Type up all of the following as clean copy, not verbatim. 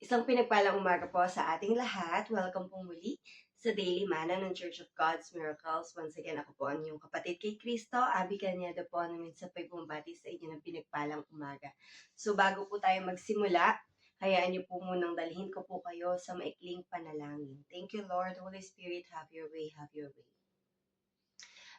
Isang pinagpalang umaga po sa ating lahat. Welcome po muli sa Daily Manna ng Church of God's Miracles. Once again, ako po ang inyong kapatid kay Kristo. Abi Kanyada po namin sa pagbumabati sa inyo ng pinagpalang umaga. So bago po tayo magsimula, hayaan niyo po munang dalhin ko po kayo sa maikling panalangin. Thank you, Lord. Holy Spirit, have your way, have your way.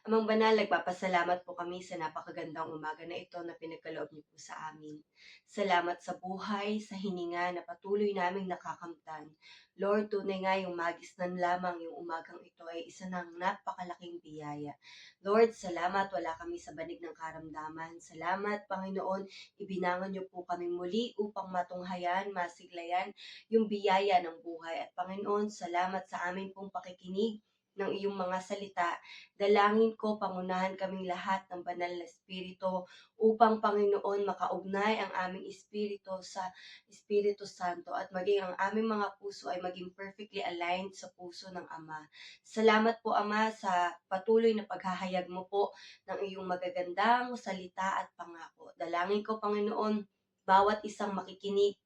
Amang Banal, nagpapasalamat po kami sa napakagandang umaga na ito na pinagkaloob niyo po sa amin. Salamat sa buhay, sa hininga na patuloy naming nakakamtan. Lord, tunay nga yung magisnan lamang yung umagang ito ay isa ng napakalaking biyaya. Lord, salamat wala kami sa banig ng karamdaman. Salamat, Panginoon, ibinangan niyo po kami muli upang matunghayan, masiglayan yung biyaya ng buhay. At Panginoon, salamat sa amin pong pakikinig ng iyong mga salita. Dalangin ko, pangunahan kaming lahat ng banal na espiritu upang Panginoon makaugnay ang aming espiritu sa Espiritu Santo at maging ang aming mga puso ay maging perfectly aligned sa puso ng Ama. Salamat po Ama sa patuloy na paghahayag mo po ng iyong magagandang salita at pangako. Dalangin ko Panginoon, bawat isang makikinig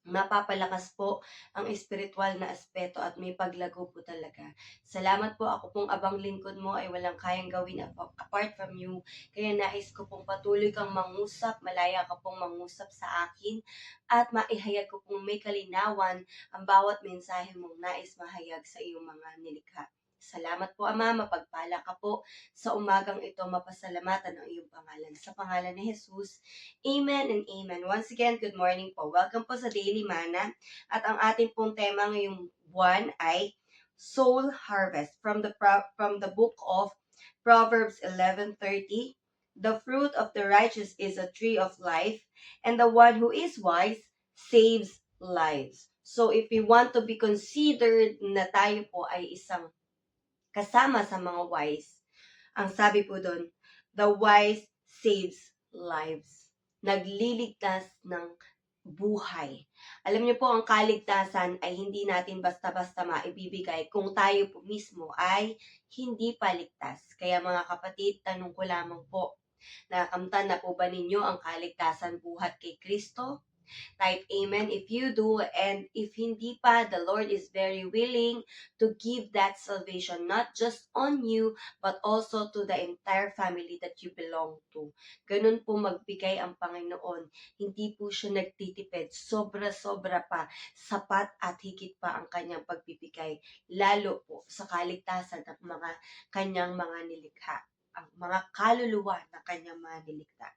mapapalakas po ang espiritual na aspeto at may paglago po talaga. Salamat po, ako pong abang lingkod mo ay walang kayang gawin apart from you. Kaya nais ko pong patuloy kang mangusap, malaya ka pong mangusap sa akin at maihayag ko pong may kalinawan ang bawat mensahe mong nais mahayag sa iyong mga nilikha. Salamat po Ama, mapagpala ka po sa umagang ito, mapasalamatan ang iyong pangalan. Sa pangalan ni Jesus, Amen and Amen. Once again, good morning po. Welcome po sa Daily Manna. At ang ating pong tema ngayong buwan ay Soul Harvest from the book of Proverbs 11:30. The fruit of the righteous is a tree of life, and the one who is wise saves lives. So if we want to be considered na tayo po ay isang kasama sa mga wise, ang sabi po doon, the wise saves lives. Nagliligtas ng buhay. Alam niyo po, ang kaligtasan ay hindi natin basta-basta maibibigay kung tayo po mismo ay hindi paligtas. Kaya mga kapatid, tanong ko lamang po, nakamtan na po ba ninyo ang kaligtasan buhat kay Kristo? Type amen if you do, and if hindi pa, the Lord is very willing to give that salvation not just on you but also to the entire family that you belong to. Ganun po magbigay ang Panginoon. Hindi po siya nagtitipid. Sobra-sobra pa, sapat at higit pa ang kanyang pagbibigay, lalo po sa kaligtasan ng mga kanyang mga nilikha, ang mga kaluluwa na kanyang mga nilikha.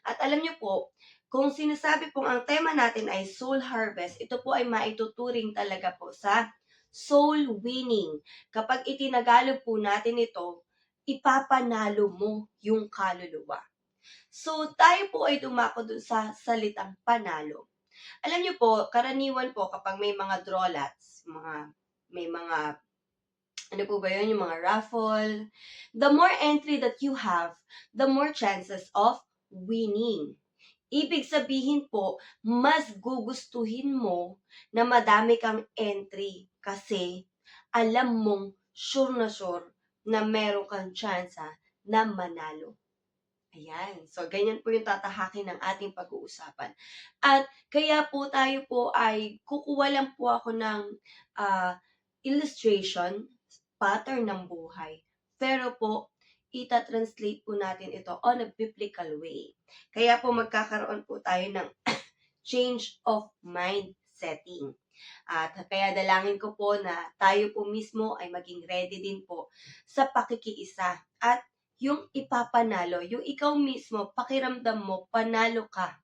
At alam niyo po, kung sinasabi pong ang tema natin ay soul harvest, ito po ay maituturing talaga po sa soul winning. Kapag itinagalog po natin ito, ipapanalo mo yung kaluluwa. So, tayo po ay dumako dun sa salitang panalo. Alam niyo po, karaniwan po kapag may mga drawlats, may mga ano po ba yun, yung mga raffle, the more entry that you have, the more chances of winning. Ibig sabihin po, mas gugustuhin mo na madami kang entry kasi alam mong sure na meron kang tsansa na manalo. Ayan. So, ganyan po yung tatahakin ng ating pag-uusapan. At kaya po tayo po ay kukuha lang po ako ng illustration, pattern ng buhay. Pero po, ita-translate po natin ito on a biblical way. Kaya po magkakaroon po tayo ng change of mind setting. At kaya dalangin ko po na tayo po mismo ay maging ready din po sa pakikiisa. At yung ipapanalo, yung ikaw mismo, pakiramdam mo, panalo ka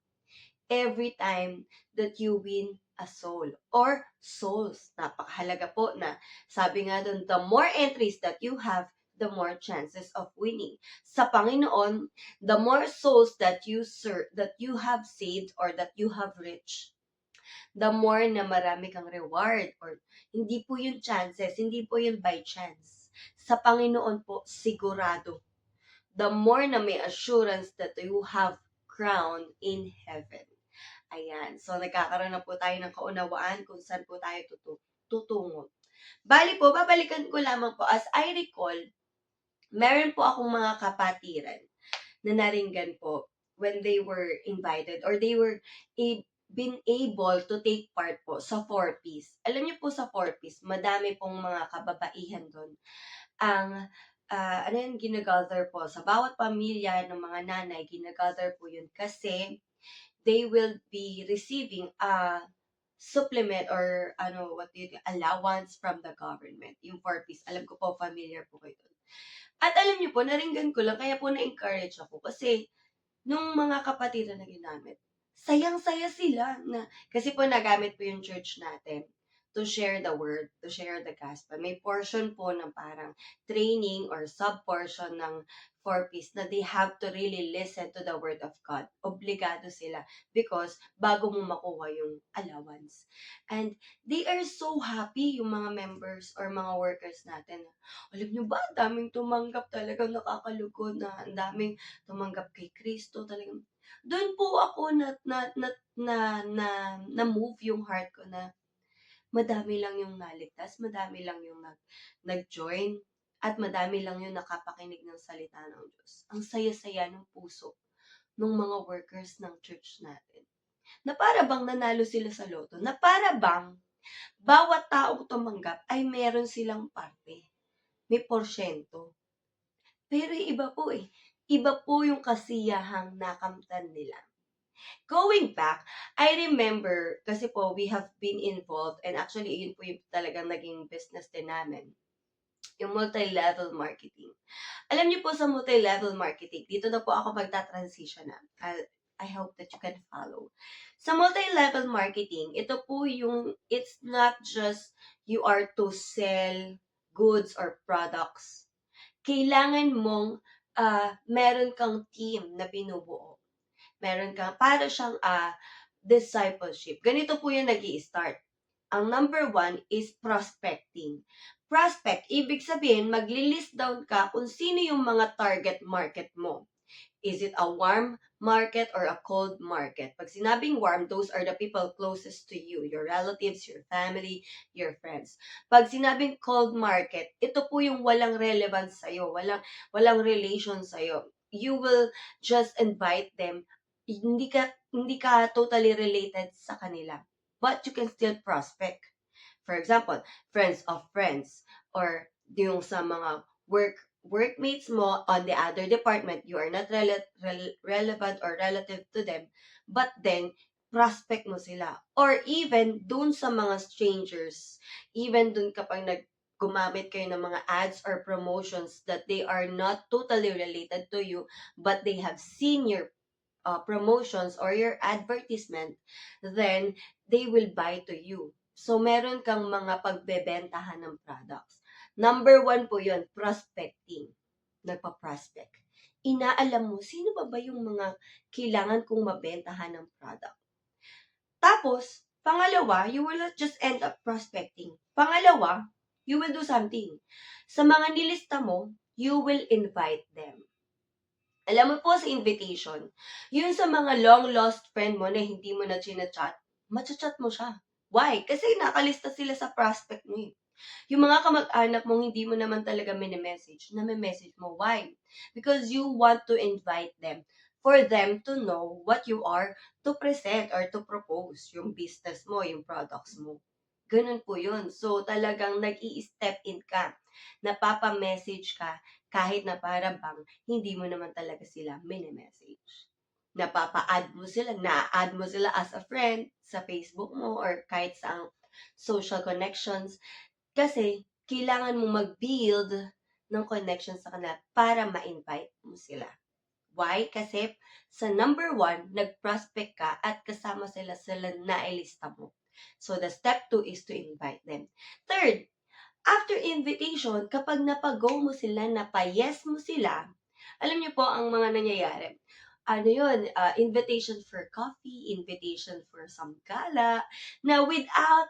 every time that you win a soul or souls. Napakahalaga po na sabi nga doon, the more entries that you have, the more chances of winning. Sa Panginoon, the more souls that you serve, that you have saved or that you have reached, the more na marami kang reward or hindi po yung chances, hindi po yung by chance. Sa Panginoon po, sigurado. The more na may assurance that you have crown in heaven. Ayan. So, nagkakaroon na po tayo ng kaunawaan kung saan po tayo tutungo. Bali po, babalikan ko lamang po. As I recall, meron po akong mga kapatiran na naringgan po when they were invited or they were been able to take part po sa 4Ps. Alam niyo po sa 4Ps, madami pong mga kababaihan do'n ang, ano 'yun, gina-gather po sa bawat pamilya ng mga nanay, gina-gather po 'yun kasi they will be receiving a supplement or ano, what do you allowance from the government, yung 4Ps. Alam ko po, familiar po kayo do'n. At alam niyo po, naringgan ko lang kaya po na-encourage ako kasi nung mga kapatiran na ginamit, sayang-saya sila na kasi po nagamit po yung church natin to share the word, to share the gospel. May portion po ng parang training or sub-portion ng 4Ps na they have to really listen to the word of God. Obligado sila because bago mo makuha yung allowance. And they are so happy, yung mga members or mga workers natin. Alam nyo ba, ang daming tumanggap, talagang nakakalugod na ang daming tumanggap kay Kristo, talagang doon po ako na move yung heart ko na madami lang yung naligtas, madami lang yung nag-join, at madami lang yung nakapakinig ng salita ng Diyos. Ang saya-saya ng puso ng mga workers ng church natin. Na para bang nanalo sila sa loto, na para bang bawat taong tumanggap ay meron silang parte, may porsyento. Pero iba po iba po yung kasiyahang nakamtan nila. Going back, I remember, kasi po, we have been involved, and actually, yun po yung talagang naging business din namin, yung multi-level marketing. Alam niyo po sa multi-level marketing, dito na po ako magta-transition na. I hope that you can follow. Sa multi-level marketing, ito po yung, it's not just you are to sell goods or products. Kailangan mong meron kang team na binubuo. Meron kang, para siyang discipleship. Ganito po yung nag-i-start. Ang number 1 is prospecting. Prospect, ibig sabihin, magli-list down ka kung sino yung mga target market mo. Is it a warm market or a cold market? Pag sinabing warm, those are the people closest to you, your relatives, your family, your friends. Pag sinabing cold market, ito po yung walang relevance sa'yo, walang relation sa'yo. You will just invite them. Hindi ka totally related sa kanila. But you can still prospect. For example, friends of friends, or yung sa mga workmates mo on the other department, you are not relevant or relative to them, but then prospect mo sila. Or even dun sa mga strangers, even dun kapag gumamit kayo ng mga ads or promotions that they are not totally related to you, but they have seen your promotions or your advertisement, then they will buy to you. So, meron kang mga pagbebentahan ng products. Number 1 po yun, prospecting. Nagpa-prospect. Inaalam mo, sino ba yung mga kailangan kong mabentahan ng product? Tapos, pangalawa, you will not just end up prospecting. Pangalawa, you will do something. Sa mga nilista mo, you will invite them. Alam mo po sa invitation, yun sa mga long-lost friend mo na hindi mo na chinachat, machat mo siya. Why? Kasi nakalista sila sa prospect mo eh. Yung mga kamag-anak mong hindi mo naman talaga message mo. Why? Because you want to invite them for them to know what you are to present or to propose, yung business mo, yung products mo. Ganun po yun. So, talagang nag-i-step in ka, napapa-message ka, kahit na para bang hindi mo naman talaga sila message. Napapa-add mo sila, na-add mo sila as a friend sa Facebook mo or kahit sa social connections. Kasi, kailangan mo mag-build ng connection sa kanila para ma-invite mo sila. Why? Kasi sa number 1, nag-prospect ka at kasama sila nailista mo. So, the step 2 is to invite them. Third, after invitation, kapag napag-go mo sila, napa-yes mo sila, alam niyo po ang mga nangyayari. Ano yun? Invitation for coffee, invitation for some gala, na without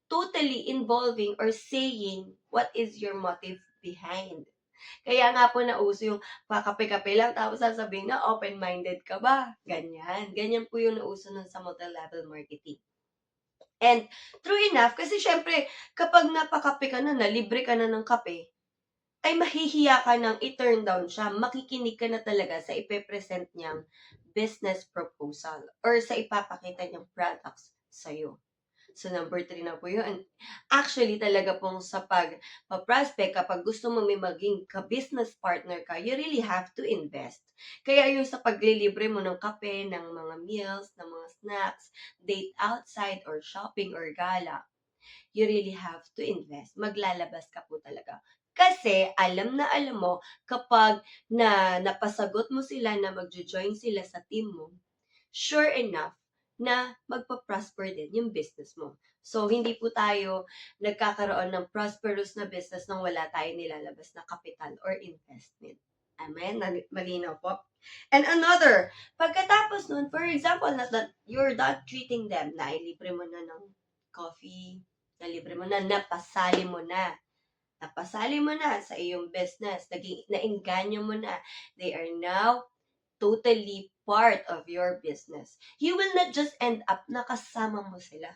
totally involving or saying what is your motive behind. Kaya nga po nauso yung pakape-kape lang tapos sasabihin na open-minded ka ba? Ganyan. Ganyan po yung nauso nun sa multi-level marketing. And true enough, kasi syempre, kapag napakape ka na, libre ka na ng kape, ay mahihiya ka ng i-turn down siya. Makikinig ka na talaga sa ipe-present niyang business proposal or sa ipapakita niyang products sa'yo. So, number 3 na po yun. Actually, talaga pong sa pag-prospect, kapag gusto mo may maging ka-business partner ka, you really have to invest. Kaya yung sa paglilibre mo ng kape, ng mga meals, ng mga snacks, date outside, or shopping, or gala, you really have to invest. Maglalabas ka po talaga. Kasi alam na alam mo, kapag napasagot mo sila na magjo-join sila sa team mo, sure enough na magpa-prosper din yung business mo. So, hindi po tayo nagkakaroon ng prosperous na business nang wala tayong nilalabas na capital or investment. Amen? Malinaw po. And another, pagkatapos nun, for example, that you're not treating them, na ilibre mo na ng coffee, nalibre mo na, napasali mo na sa iyong business, nainganyo mo na, they are now totally part of your business. You will not just end up nakasama mo sila.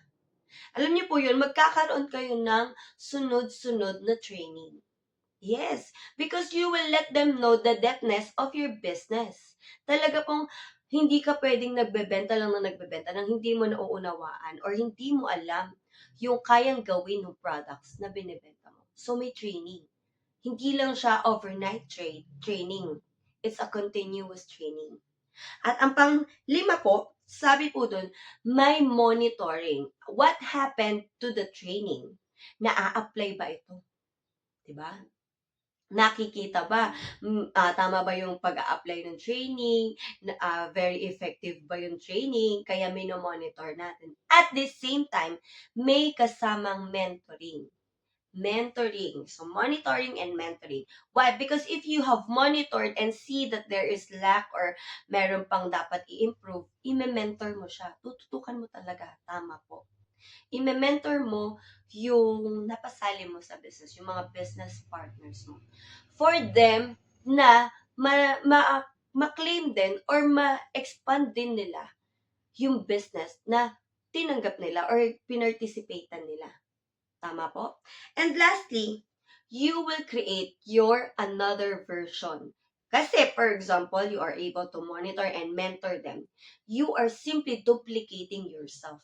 Alam niyo po yun, magkakaroon kayo ng sunod-sunod na training. Yes, because you will let them know the depthness of your business. Talaga pong hindi ka pwedeng nagbebenta ng hindi mo nauunawaan or hindi mo alam yung kayang gawin ng products na binibenta mo. So may training. Hindi lang siya overnight training. It's a continuous training. At ang pang-5 po, sabi po dun, may monitoring. What happened to the training? Na-apply ba ito? Diba? Nakikita ba? Tama ba yung pag-a-apply ng training? Very effective ba yung training? Kaya minomonitor natin. At the same time, may kasamang mentoring. So, monitoring and mentoring. Why? Because if you have monitored and see that there is lack or meron pang dapat i-improve, i-mentor mo siya. Tututukan mo talaga. Tama po. I-mentor mo yung napasali mo sa business, yung mga business partners mo. For them na ma-claim din or ma-expand din nila yung business na tinanggap nila or pinarticipatean nila. Tama po? And lastly, you will create your another version. Kasi, for example, you are able to monitor and mentor them. You are simply duplicating yourself.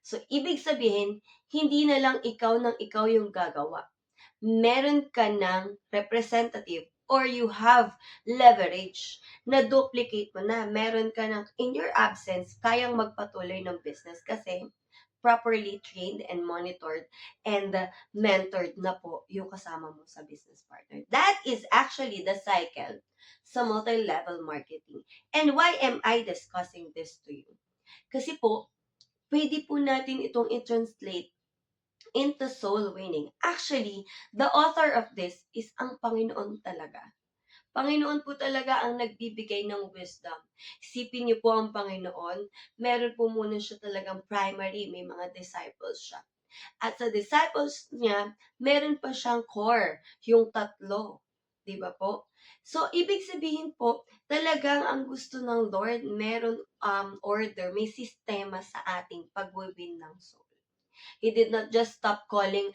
So, ibig sabihin, hindi na lang ikaw yung gagawa. Meron ka ng representative or you have leverage na duplicate mo na. Meron ka ng, in your absence, kayang magpatuloy ng business kasi properly trained and monitored and mentored na po yung kasama mo sa business partner. That is actually the cycle sa multi-level marketing. And why am I discussing this to you? Kasi po, pwede po natin itong i-translate into soul winning. Actually, the author of this is ang Panginoon talaga. Panginoon po talaga ang nagbibigay ng wisdom. Isipin niyo po ang Panginoon, meron po muna siya talagang primary, may mga disciples siya. At sa disciples niya, meron pa siyang core, yung 3. Di ba po? So, ibig sabihin po, talagang ang gusto ng Lord, meron order, may sistema sa ating pag-win ng soul. He did not just stop calling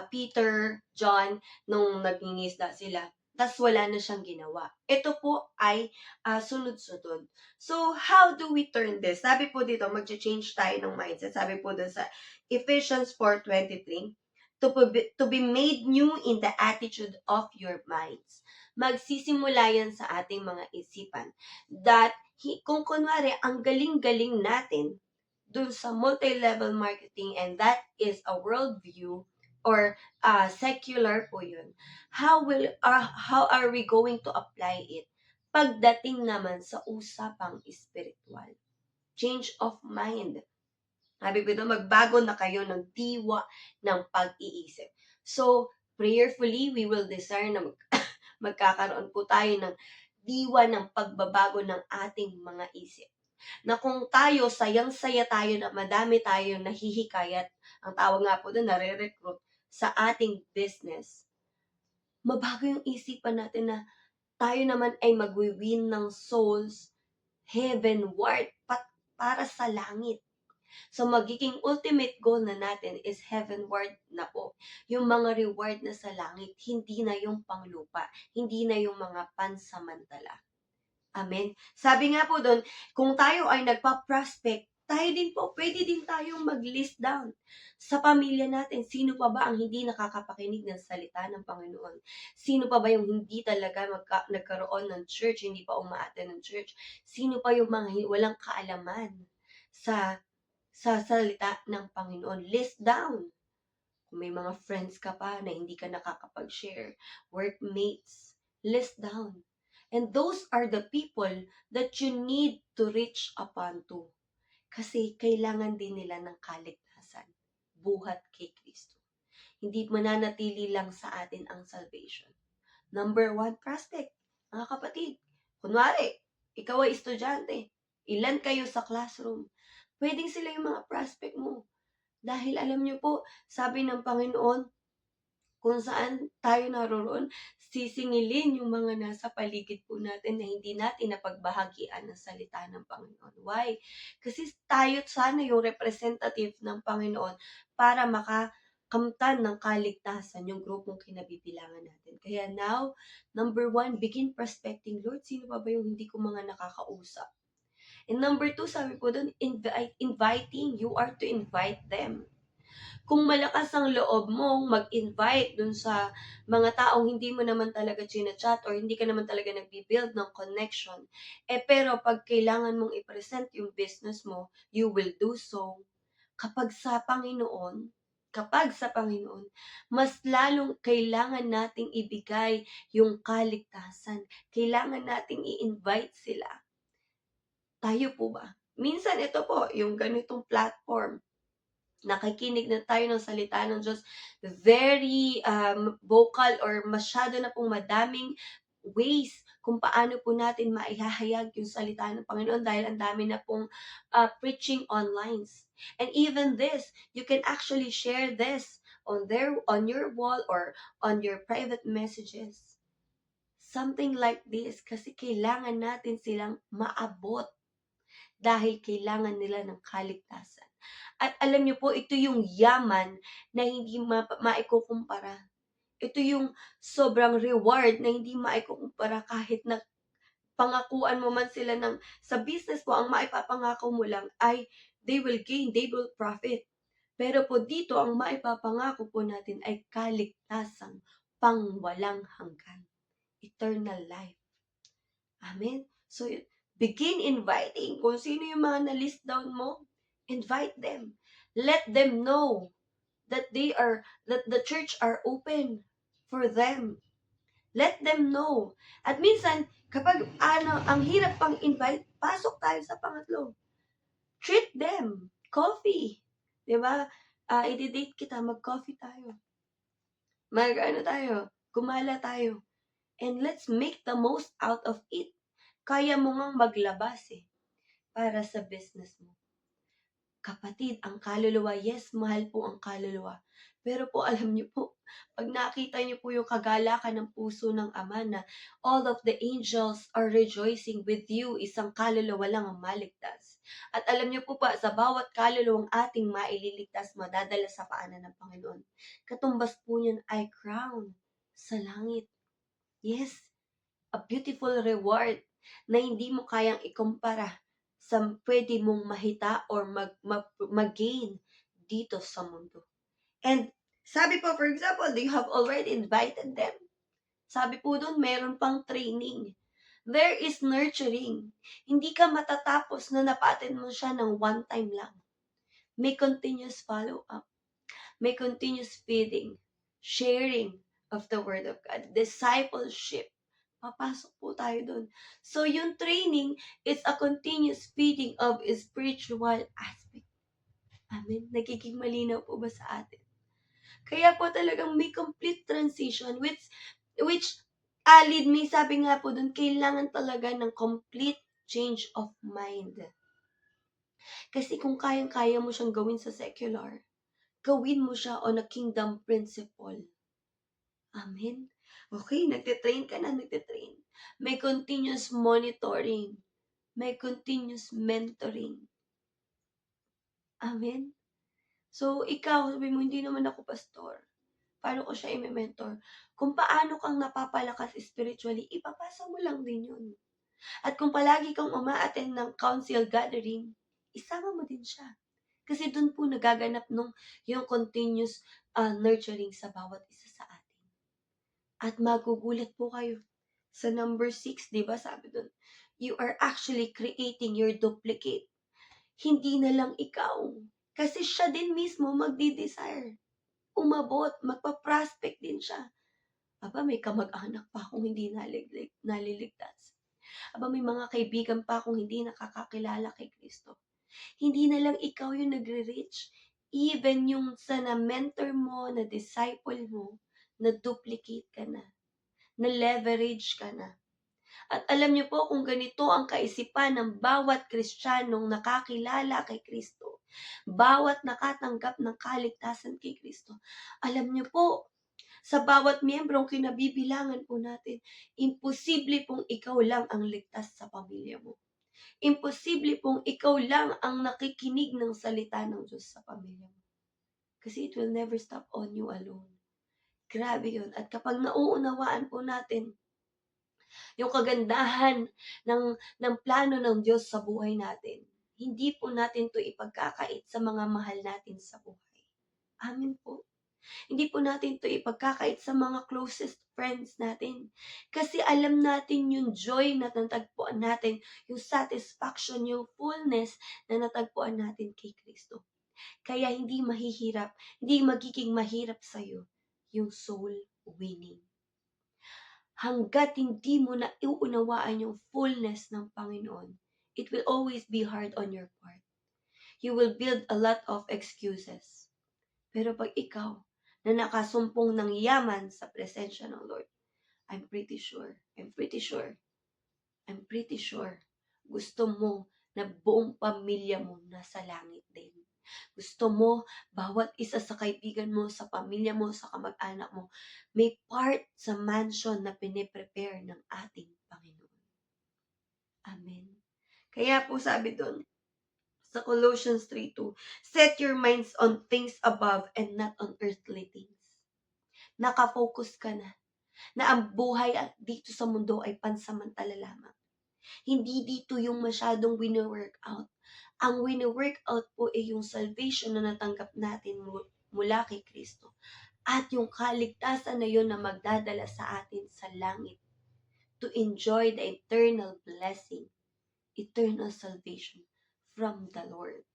Peter, John, nung nagningisda sila. Tas wala na siyang ginawa. Ito po ay sunod-sunod. So, how do we turn this? Sabi po dito, mag-change tayo ng mindset. Sabi po dito sa Ephesians 4:23, to be made new in the attitude of your minds. Magsisimula yan sa ating mga isipan. That, kung kunwari, ang galing-galing natin dun sa multi-level marketing, and that is a worldview or secular po yun. How are we going to apply it pagdating naman sa usapang spiritual? Change of mind. Sabi ko magbago na kayo ng diwa ng pag-iisip. So, prayerfully, we will desire na magkakaroon po tayo ng diwa ng pagbabago ng ating mga isip. Na kung tayo, sayang-saya tayo na madami tayo nahihikayat, ang tawag nga po doon, nare-recruit sa ating business, mabago yung isipan natin na tayo naman ay magwi-win ng souls heavenward para sa langit. So, magiging ultimate goal na natin is heavenward na po. Yung mga reward na sa langit, hindi na yung panglupa, hindi na yung mga pansamantala. Amen. Sabi nga po doon, kung tayo ay nagpa-prospect, tayo din po, pwede din tayong mag-list down sa pamilya natin. Sino pa ba ang hindi nakakapakinig ng salita ng Panginoon? Sino pa ba yung hindi talaga nagkaroon ng church, hindi pa umaattend ng church? Sino pa yung mga walang kaalaman sa salita ng Panginoon? List down. Kung may mga friends ka pa na hindi ka nakakapag-share, workmates, list down. And those are the people that you need to reach upon to. Kasi kailangan din nila ng kaligtasan. Buhat kay Kristo. Hindi mananatili lang sa atin ang salvation. Number 1, prospect. Mga kapatid, kunwari, ikaw ay estudyante. Ilan kayo sa classroom? Pwedeng sila yung mga prospect mo. Dahil alam niyo po, sabi ng Panginoon, kung saan tayo naroon, sisingilin yung mga nasa paligid po natin na hindi natin napagbahagian ng salita ng Panginoon. Why? Kasi tayo sana yung representative ng Panginoon para makakamtan ng kaligtasan yung grupong kinabibilangan natin. Kaya now, number 1, begin prospecting. Lord, sino pa ba yung hindi ko mga nakakausap? And number 2, sabi po doon, inviting. You are to invite them. Kung malakas ang loob mong mag-invite dun sa mga taong hindi mo naman talaga chinachat or hindi ka naman talaga nagbi-build ng connection, pero pag kailangan mong i-present yung business mo, you will do so. Kapag sa Panginoon, mas lalong kailangan nating ibigay yung kaligtasan. Kailangan nating i-invite sila. Tayo po ba? Minsan ito po, yung ganitong platform, nakikinig na tayo ng salita ng Diyos, very vocal or masyado na pong madaming ways kung paano po natin maihahayag yung salita ng Panginoon dahil ang dami na pong preaching online. And even this, you can actually share this on your wall or on your private messages. Something like this kasi kailangan natin silang maabot dahil kailangan nila ng kaligtasan. At alam niyo po, ito yung yaman na hindi maikukumpara. Ito yung sobrang reward na hindi maikukumpara kahit na pangakuan mo man sila ng sa business po, ang maipapangako mo lang ay they will gain, they will profit. Pero po dito, ang maipapangako po natin ay kaligtasan pang walang hanggan. Eternal life. Amen? So, begin inviting. Kung sino yung mga na-list down mo, invite them. Let them know that that the church are open for them. Let them know. At minsan, kapag ang hirap pang invite, pasok tayo sa pangatlo. Treat them. Coffee. Diba? I-date kita, mag-coffee tayo. Gumala tayo. And let's make the most out of it. Kaya mo ngang maglabas para sa business mo. Kapatid, ang kaluluwa, yes, mahal po ang kaluluwa. Pero po, alam niyo po, pag nakita niyo po yung kagalakan ng puso ng Ama na all of the angels are rejoicing with you, isang kaluluwa lang ang maligtas. At alam niyo po pa, sa bawat kaluluwang ating maililigtas, madadala sa paanan ng Panginoon. Katumbas po niyan ay crown sa langit. Yes, a beautiful reward na hindi mo kayang ikumpara sa pwede mong mahita or mag-gain dito sa mundo. And sabi po, for example, you have already invited them. Sabi po doon, meron pang training. There is nurturing. Hindi ka matatapos na napatin mo siya ng one time lang. May continuous follow-up. May continuous feeding, sharing of the Word of God, discipleship. Papasok po tayo doon. So, yung training is a continuous feeding of a spiritual aspect. Amen? Nagiging malinaw po ba sa atin? Kaya po talagang may complete transition which lead me, sabi nga po doon, kailangan talaga ng complete change of mind. Kasi kung kayang-kaya mo siyang gawin sa secular, gawin mo siya on a kingdom principle. Amen? Okay, nagtitrain ka na, nagtitrain. May continuous monitoring. May continuous mentoring. Amen? So, ikaw, sabi mo, hindi naman ako pastor. Paano ko siya i-mentor? Kung paano kang napapalakas spiritually, ipapasa mo lang din yun. At kung palagi kang uma-attend ng council gathering, isama mo din siya. Kasi dun po nagaganap yung continuous nurturing sa bawat isa sa atin. At magugulat po kayo. Sa number 6, di ba sabi dun, you are actually creating your duplicate. Hindi na lang ikaw. Kasi siya din mismo magdi-desire. Umabot, magpa-prospect din siya. Aba, may kamag-anak pa akong hindi naliligtas. Aba, may mga kaibigan pa akong hindi nakakakilala kay Kristo. Hindi na lang ikaw yung nagre-reach. Even yung sa na-mentor mo, na disciple mo, na-duplicate ka na leverage ka na. At alam niyo po kung ganito ang kaisipan ng bawat Kristiyanong nakakilala kay Kristo, bawat nakatanggap ng kaligtasan kay Kristo, alam niyo po, sa bawat miyembrong kinabibilangan po natin, imposible pong ikaw lang ang ligtas sa pamilya mo. Imposible pong ikaw lang ang nakikinig ng salita ng Diyos sa pamilya mo. Kasi it will never stop on you alone. Grabe yun. At kapag nauunawaan po natin yung kagandahan ng plano ng Diyos sa buhay natin, hindi po natin to ipagkakait sa mga mahal natin sa buhay. Amen po. Hindi po natin to ipagkakait sa mga closest friends natin. Kasi alam natin yung joy na natagpuan natin, yung satisfaction, yung fullness na natagpuan natin kay Kristo. Kaya hindi magiging mahirap sa'yo yung soul winning. Hanggat hindi mo na iunawaan yung fullness ng Panginoon, it will always be hard on your part. You will build a lot of excuses. Pero pag ikaw na nakasumpong ng yaman sa presensya ng Lord, I'm pretty sure, gusto mo na buong pamilya mo nasa langit din. Gusto mo, bawat isa sa kaibigan mo, sa pamilya mo, sa kamag-anak mo, may part sa mansion na piniprepare ng ating Panginoon. Amen. Kaya po sabi doon, sa Colossians 3:2, set your minds on things above and not on earthly things. Nakafocus ka na ang buhay dito sa mundo ay pansamantala lamang. Hindi dito yung masyadong wino-workout. Ang wino-workout po ay yung salvation na natanggap natin mula kay Kristo. At yung kaligtasan na yun na magdadala sa atin sa langit to enjoy the eternal blessing, eternal salvation from the Lord.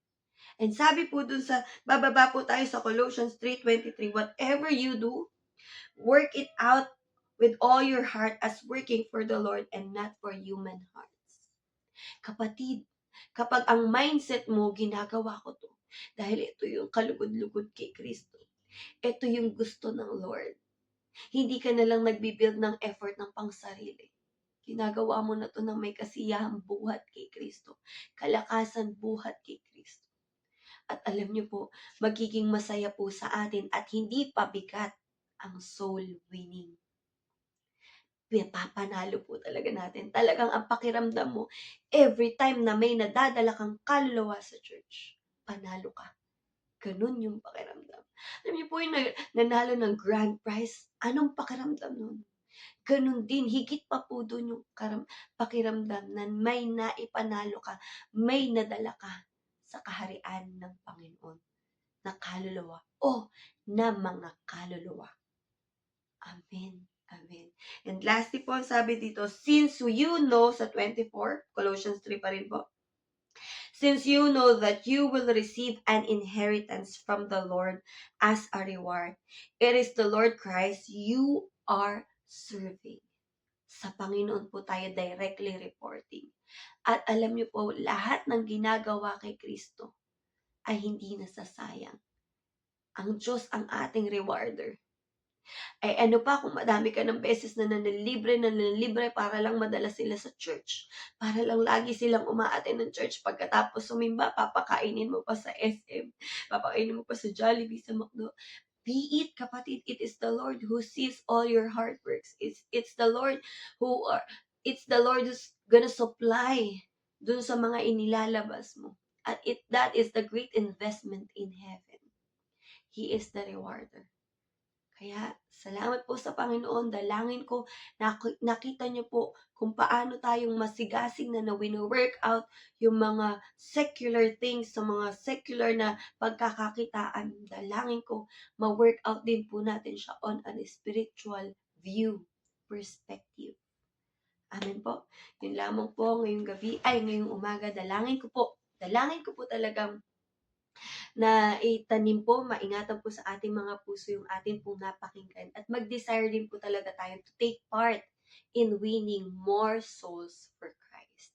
And sabi po dun sa, bababa po tayo sa Colossians 3:23, whatever you do, work it out with all your heart as working for the Lord and not for human hearts. Kapatid, kapag ang mindset mo, ginagawa ko to, dahil ito yung kalugod-lugod kay Kristo. Ito yung gusto ng Lord. Hindi ka na lang nagbibuild ng effort ng pangsarili. Ginagawa mo na to ng may kasiyahang buhat kay Kristo. Kalakasan buhat kay Kristo. At alam niyo po, magiging masaya po sa atin at hindi pabigat ang soul winning. Papanalo po talaga natin. Talagang ang pakiramdam mo, every time na may nadadala kang kaluluwa sa church, panalo ka. Ganun yung pakiramdam. Alam niyo po yung nanalo ng grand prize, anong pakiramdam nun? Ganun din, higit pa po dun yung pakiramdam na may naipanalo ka, may nadala ka sa kaharian ng Panginoon na kaluluwa o na mga kaluluwa. Amen. Amen. And lastly po, sabi dito, since you know, sa 24, Colossians 3 pa rin po, since you know that you will receive an inheritance from the Lord as a reward, it is the Lord Christ you are serving. Sa Panginoon po tayo directly reporting. At alam niyo po, lahat ng ginagawa kay Kristo ay hindi nasasayang. Ang Diyos ang ating rewarder. Ay ano pa kung madami ka ng beses na nanilibre para lang madala sila sa church. Para lang lagi silang umaattend ng church. Pagkatapos sumimba, papakainin mo pa sa SM. Papakainin mo pa sa Jollibee, sa McDo. Be it, kapatid, it is the Lord who sees all your hard works. It's the Lord it's the Lord who's gonna supply dun sa mga inilalabas mo. At that is the great investment in heaven. He is the rewarder. Kaya salamat po sa Panginoon. Dalangin ko, nakita niyo po kung paano tayong masigasig na wino-workout yung mga secular things, sa mga secular na pagkakakitaan. Dalangin ko, ma-workout din po natin siya on an spiritual view, perspective. Amen po. Yun lamang po ngayong gabi, ngayong umaga. Dalangin ko po talagang na itanim po, maingatan po sa ating mga puso yung ating pong napakinggan at mag-desire din po talaga tayo to take part in winning more souls for Christ.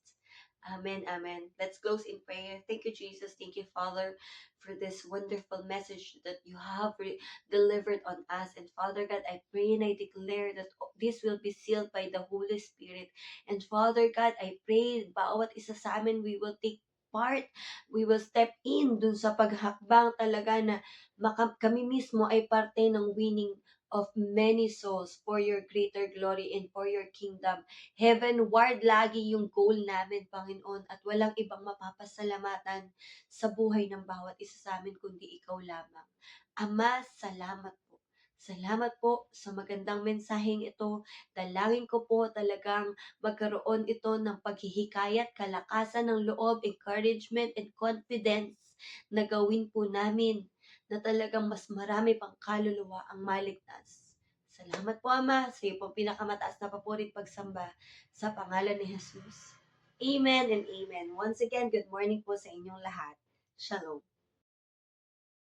Amen, amen. Let's close in prayer. Thank you, Jesus. Thank you, Father, for this wonderful message that you have delivered on us. And Father God, I pray and I declare that this will be sealed by the Holy Spirit. And Father God, I pray bawat isa sa amin, we will take part, we will step in dun sa paghakbang talaga na kami mismo ay parte ng winning of many souls for your greater glory and for your kingdom. Heavenward lagi yung goal namin, Panginoon, at walang ibang mapapasalamatan sa buhay ng bawat isa sa amin kundi ikaw lamang. Ama, salamat po. Salamat po sa magandang mensaheng ito. Dalangin ko po talagang magkaroon ito ng paghihikayat, kalakasan ng loob, encouragement, and confidence na gawin po namin na talagang mas marami pang kaluluwa ang maligtas. Salamat po, Ama, sa iyo pong pinakamataas na papurit pagsamba sa pangalan ni Jesus. Amen and amen. Once again, good morning po sa inyong lahat. Shalom.